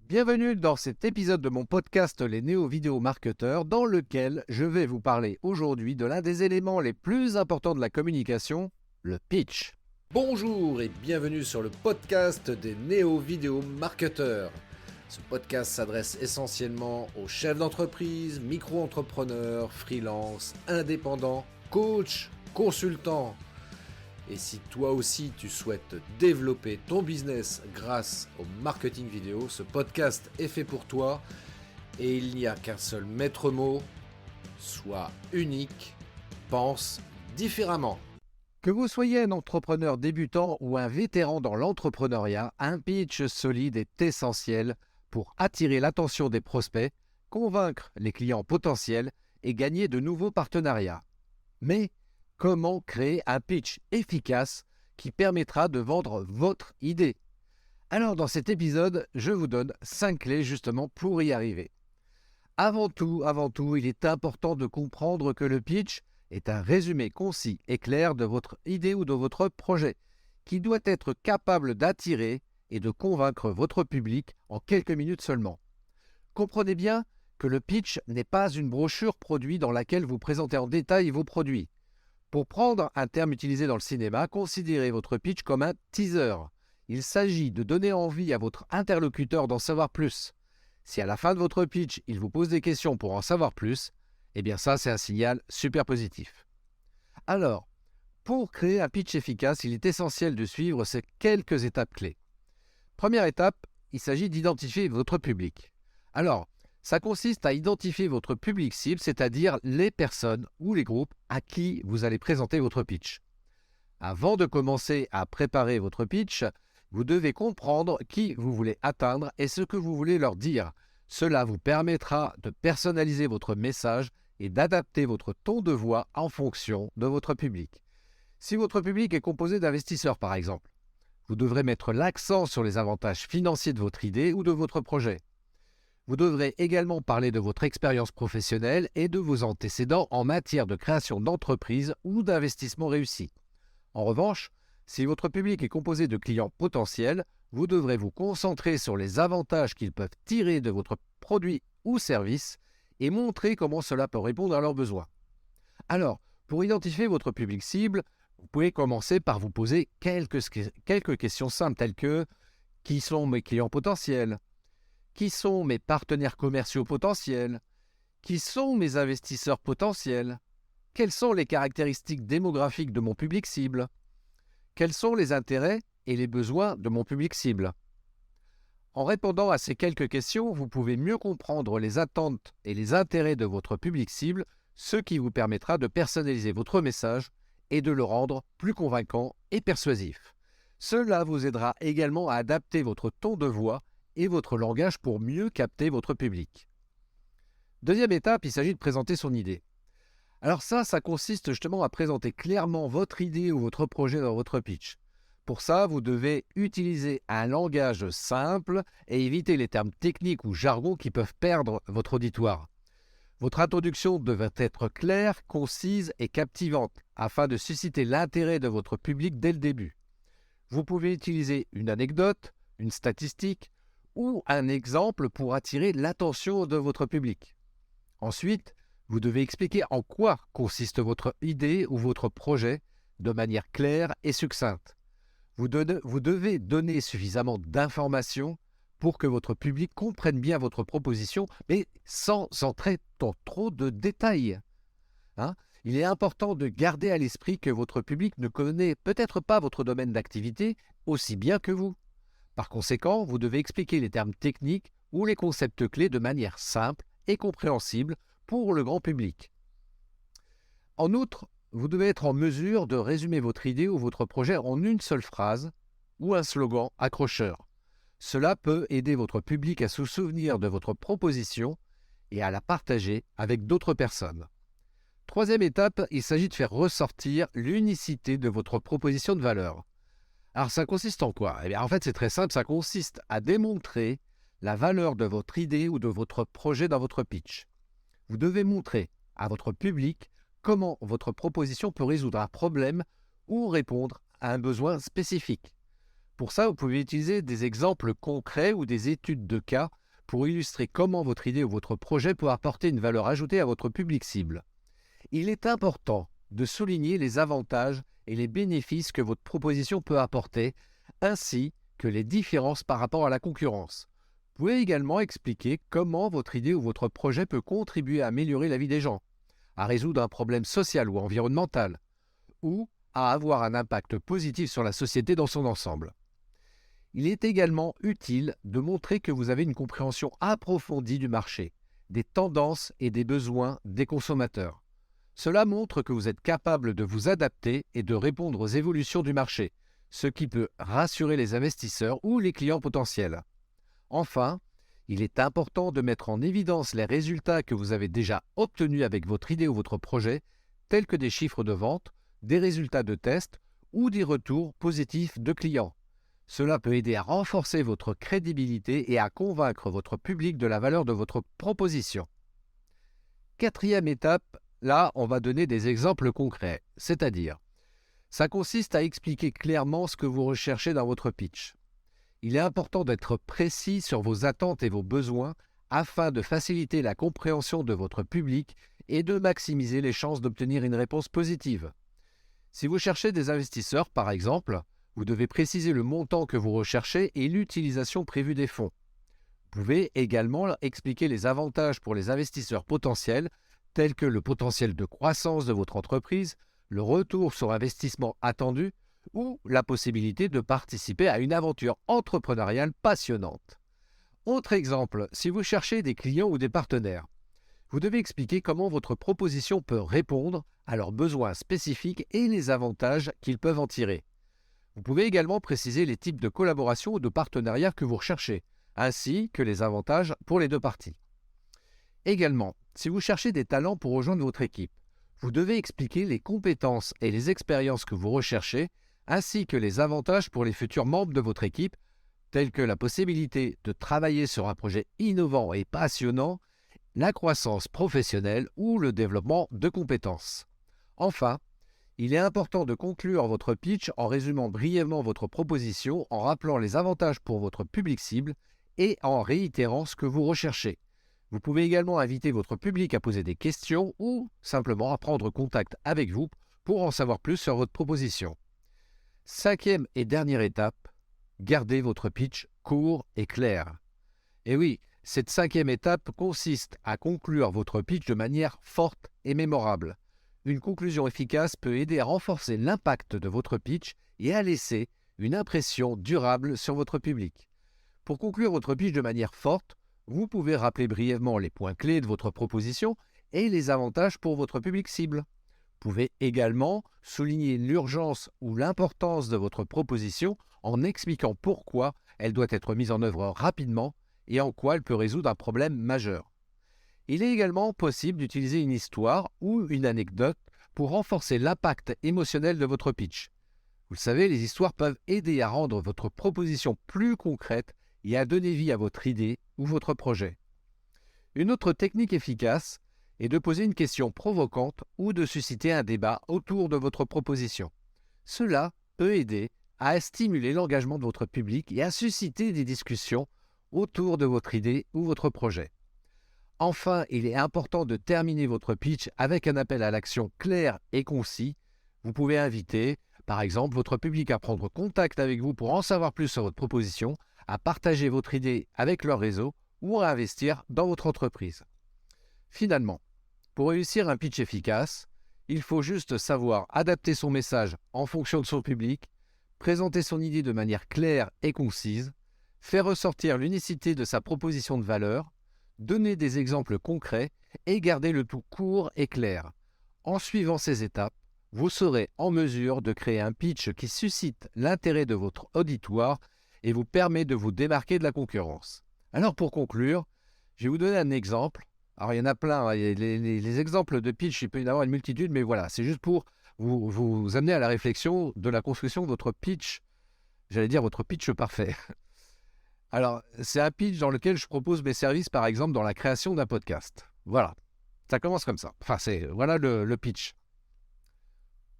Bienvenue dans cet épisode de mon podcast Les Néo-Vidéo Marketeurs dans lequel je vais vous parler aujourd'hui de l'un des éléments les plus importants de la communication, le pitch. Bonjour et bienvenue sur le podcast des Néo-Vidéo Marketeurs. Ce podcast s'adresse essentiellement aux chefs d'entreprise, micro-entrepreneurs, freelance, indépendants, coachs, consultants. Et si toi aussi tu souhaites développer ton business grâce au marketing vidéo, ce podcast est fait pour toi et il n'y a qu'un seul maître mot, sois unique, pense différemment. Que vous soyez un entrepreneur débutant ou un vétéran dans l'entrepreneuriat, un pitch solide est essentiel pour attirer l'attention des prospects, convaincre les clients potentiels et gagner de nouveaux partenariats. Mais comment créer un pitch efficace qui permettra de vendre votre idée? Alors dans cet épisode, je vous donne 5 clés justement pour y arriver. Avant tout, il est important de comprendre que le pitch est un résumé concis et clair de votre idée ou de votre projet, qui doit être capable d'attirer et de convaincre votre public en quelques minutes seulement. Comprenez bien que le pitch n'est pas une brochure produit dans laquelle vous présentez en détail vos produits. Pour prendre un terme utilisé dans le cinéma, considérez votre pitch comme un teaser. Il s'agit de donner envie à votre interlocuteur d'en savoir plus. Si à la fin de votre pitch, il vous pose des questions pour en savoir plus, eh bien ça c'est un signal super positif. Alors, pour créer un pitch efficace, il est essentiel de suivre ces quelques étapes clés. Première étape, il s'agit d'identifier votre public. Alors, ça consiste à identifier votre public cible, c'est-à-dire les personnes ou les groupes à qui vous allez présenter votre pitch. Avant de commencer à préparer votre pitch, vous devez comprendre qui vous voulez atteindre et ce que vous voulez leur dire. Cela vous permettra de personnaliser votre message et d'adapter votre ton de voix en fonction de votre public. Si votre public est composé d'investisseurs par exemple, vous devrez mettre l'accent sur les avantages financiers de votre idée ou de votre projet. Vous devrez également parler de votre expérience professionnelle et de vos antécédents en matière de création d'entreprise ou d'investissement réussi. En revanche, si votre public est composé de clients potentiels, vous devrez vous concentrer sur les avantages qu'ils peuvent tirer de votre produit ou service et montrer comment cela peut répondre à leurs besoins. Alors, pour identifier votre public cible, vous pouvez commencer par vous poser quelques questions simples telles que « Qui sont mes clients potentiels ?» Qui sont mes partenaires commerciaux potentiels? Qui sont mes investisseurs potentiels? Quelles sont les caractéristiques démographiques de mon public cible? Quels sont les intérêts et les besoins de mon public cible? En répondant à ces quelques questions, vous pouvez mieux comprendre les attentes et les intérêts de votre public cible, ce qui vous permettra de personnaliser votre message et de le rendre plus convaincant et persuasif. Cela vous aidera également à adapter votre ton de voix et votre langage pour mieux capter votre public. Deuxième étape, il s'agit de présenter son idée. Alors ça consiste justement à présenter clairement votre idée ou votre projet dans votre pitch. Pour ça, vous devez utiliser un langage simple et éviter les termes techniques ou jargons qui peuvent perdre votre auditoire. Votre introduction devrait être claire, concise et captivante afin de susciter l'intérêt de votre public dès le début. Vous pouvez utiliser une anecdote, une statistique, ou un exemple pour attirer l'attention de votre public. Ensuite, vous devez expliquer en quoi consiste votre idée ou votre projet de manière claire et succincte. Vous devez donner suffisamment d'informations pour que votre public comprenne bien votre proposition, mais sans entrer dans trop de détails. Il est important de garder à l'esprit que votre public ne connaît peut-être pas votre domaine d'activité aussi bien que vous. Par conséquent, vous devez expliquer les termes techniques ou les concepts clés de manière simple et compréhensible pour le grand public. En outre, vous devez être en mesure de résumer votre idée ou votre projet en une seule phrase ou un slogan accrocheur. Cela peut aider votre public à se souvenir de votre proposition et à la partager avec d'autres personnes. Troisième étape, il s'agit de faire ressortir l'unicité de votre proposition de valeur. Alors ça consiste en quoi? Eh bien, en fait, c'est très simple, ça consiste à démontrer la valeur de votre idée ou de votre projet dans votre pitch. Vous devez montrer à votre public comment votre proposition peut résoudre un problème ou répondre à un besoin spécifique. Pour ça, vous pouvez utiliser des exemples concrets ou des études de cas pour illustrer comment votre idée ou votre projet peut apporter une valeur ajoutée à votre public cible. Il est important de souligner les avantages et les bénéfices que votre proposition peut apporter, ainsi que les différences par rapport à la concurrence. Vous pouvez également expliquer comment votre idée ou votre projet peut contribuer à améliorer la vie des gens, à résoudre un problème social ou environnemental, ou à avoir un impact positif sur la société dans son ensemble. Il est également utile de montrer que vous avez une compréhension approfondie du marché, des tendances et des besoins des consommateurs. Cela montre que vous êtes capable de vous adapter et de répondre aux évolutions du marché, ce qui peut rassurer les investisseurs ou les clients potentiels. Enfin, il est important de mettre en évidence les résultats que vous avez déjà obtenus avec votre idée ou votre projet, tels que des chiffres de vente, des résultats de test ou des retours positifs de clients. Cela peut aider à renforcer votre crédibilité et à convaincre votre public de la valeur de votre proposition. Quatrième étape, là, on va donner des exemples concrets, c'est-à-dire, ça consiste à expliquer clairement ce que vous recherchez dans votre pitch. Il est important d'être précis sur vos attentes et vos besoins afin de faciliter la compréhension de votre public et de maximiser les chances d'obtenir une réponse positive. Si vous cherchez des investisseurs, par exemple, vous devez préciser le montant que vous recherchez et l'utilisation prévue des fonds. Vous pouvez également expliquer les avantages pour les investisseurs potentiels, tels que le potentiel de croissance de votre entreprise, le retour sur investissement attendu ou la possibilité de participer à une aventure entrepreneuriale passionnante. Autre exemple, si vous cherchez des clients ou des partenaires, vous devez expliquer comment votre proposition peut répondre à leurs besoins spécifiques et les avantages qu'ils peuvent en tirer. Vous pouvez également préciser les types de collaboration ou de partenariat que vous recherchez, ainsi que les avantages pour les deux parties. Également, si vous cherchez des talents pour rejoindre votre équipe, vous devez expliquer les compétences et les expériences que vous recherchez, ainsi que les avantages pour les futurs membres de votre équipe, tels que la possibilité de travailler sur un projet innovant et passionnant, la croissance professionnelle ou le développement de compétences. Enfin, il est important de conclure votre pitch en résumant brièvement votre proposition, en rappelant les avantages pour votre public cible et en réitérant ce que vous recherchez. Vous pouvez également inviter votre public à poser des questions ou simplement à prendre contact avec vous pour en savoir plus sur votre proposition. Cinquième et dernière étape, gardez votre pitch court et clair. Et oui, cette cinquième étape consiste à conclure votre pitch de manière forte et mémorable. Une conclusion efficace peut aider à renforcer l'impact de votre pitch et à laisser une impression durable sur votre public. Pour conclure votre pitch de manière forte, vous pouvez rappeler brièvement les points clés de votre proposition et les avantages pour votre public cible. Vous pouvez également souligner l'urgence ou l'importance de votre proposition en expliquant pourquoi elle doit être mise en œuvre rapidement et en quoi elle peut résoudre un problème majeur. Il est également possible d'utiliser une histoire ou une anecdote pour renforcer l'impact émotionnel de votre pitch. Vous le savez, les histoires peuvent aider à rendre votre proposition plus concrète et à donner vie à votre idée ou votre projet. Une autre technique efficace est de poser une question provocante ou de susciter un débat autour de votre proposition. Cela peut aider à stimuler l'engagement de votre public et à susciter des discussions autour de votre idée ou votre projet. Enfin, il est important de terminer votre pitch avec un appel à l'action clair et concis. Vous pouvez inviter, par exemple, votre public à prendre contact avec vous pour en savoir plus sur votre proposition, à partager votre idée avec leur réseau ou à investir dans votre entreprise. Finalement, pour réussir un pitch efficace, il faut juste savoir adapter son message en fonction de son public, présenter son idée de manière claire et concise, faire ressortir l'unicité de sa proposition de valeur, donner des exemples concrets et garder le tout court et clair. En suivant ces étapes, vous serez en mesure de créer un pitch qui suscite l'intérêt de votre auditoire et vous permet de vous démarquer de la concurrence. Alors pour conclure, je vais vous donner un exemple. Alors il y en a plein, les exemples de pitch, il peut y en avoir une multitude, mais voilà, c'est juste pour vous amener à la réflexion de la construction de votre pitch, j'allais dire votre pitch parfait. Alors, c'est un pitch dans lequel je propose mes services, par exemple, dans la création d'un podcast. Voilà, ça commence comme ça. Enfin, voilà le pitch.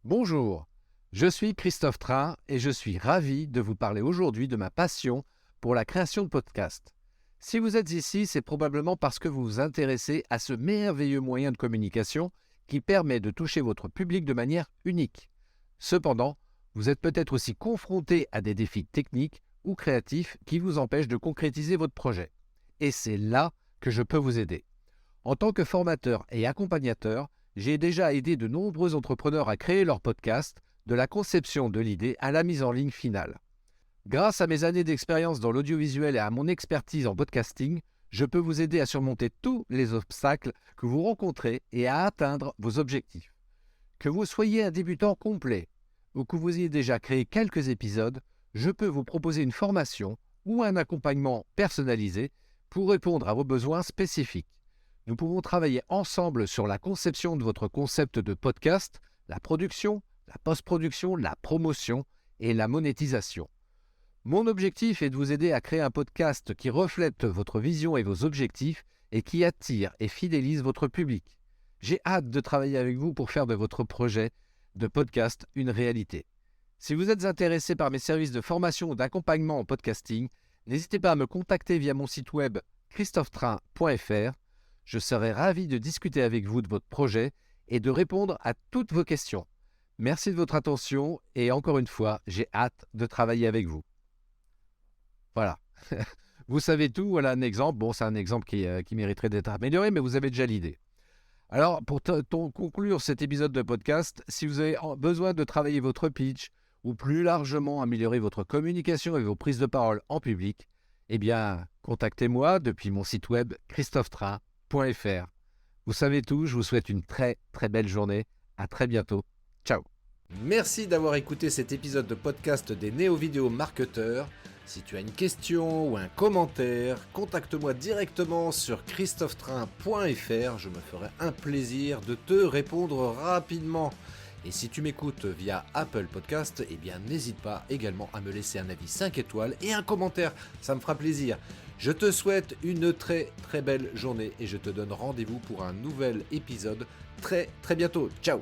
Bonjour, Je suis Christophe Train et je suis ravi de vous parler aujourd'hui de ma passion pour la création de podcasts. Si vous êtes ici, c'est probablement parce que vous vous intéressez à ce merveilleux moyen de communication qui permet de toucher votre public de manière unique. Cependant, vous êtes peut-être aussi confronté à des défis techniques ou créatifs qui vous empêchent de concrétiser votre projet. Et c'est là que je peux vous aider. En tant que formateur et accompagnateur, j'ai déjà aidé de nombreux entrepreneurs à créer leur podcast, de la conception de l'idée à la mise en ligne finale. Grâce à mes années d'expérience dans l'audiovisuel et à mon expertise en podcasting, je peux vous aider à surmonter tous les obstacles que vous rencontrez et à atteindre vos objectifs. Que vous soyez un débutant complet ou que vous ayez déjà créé quelques épisodes, je peux vous proposer une formation ou un accompagnement personnalisé pour répondre à vos besoins spécifiques. Nous pouvons travailler ensemble sur la conception de votre concept de podcast, la production, la post-production, la promotion et la monétisation. Mon objectif est de vous aider à créer un podcast qui reflète votre vision et vos objectifs et qui attire et fidélise votre public. J'ai hâte de travailler avec vous pour faire de votre projet de podcast une réalité. Si vous êtes intéressé par mes services de formation ou d'accompagnement en podcasting, n'hésitez pas à me contacter via mon site web christophetrain.fr. Je serai ravi de discuter avec vous de votre projet et de répondre à toutes vos questions. Merci de votre attention et encore une fois, j'ai hâte de travailler avec vous. Voilà, vous savez tout, voilà un exemple. Bon, c'est un exemple qui mériterait d'être amélioré, mais vous avez déjà l'idée. Alors, pour conclure cet épisode de podcast, si vous avez besoin de travailler votre pitch ou plus largement améliorer votre communication et vos prises de parole en public, eh bien, contactez-moi depuis mon site web christophetrain.fr. Vous savez tout, je vous souhaite une très très belle journée. À très bientôt. Ciao. Merci d'avoir écouté cet épisode de podcast des Néo-Vidéo Marketeurs. Si tu as une question ou un commentaire, contacte-moi directement sur christophetrain.fr. Je me ferai un plaisir de te répondre rapidement. Et si tu m'écoutes via Apple Podcast, eh bien n'hésite pas également à me laisser un avis 5 étoiles et un commentaire, ça me fera plaisir. Je te souhaite une très très belle journée et je te donne rendez-vous pour un nouvel épisode très très bientôt. Ciao.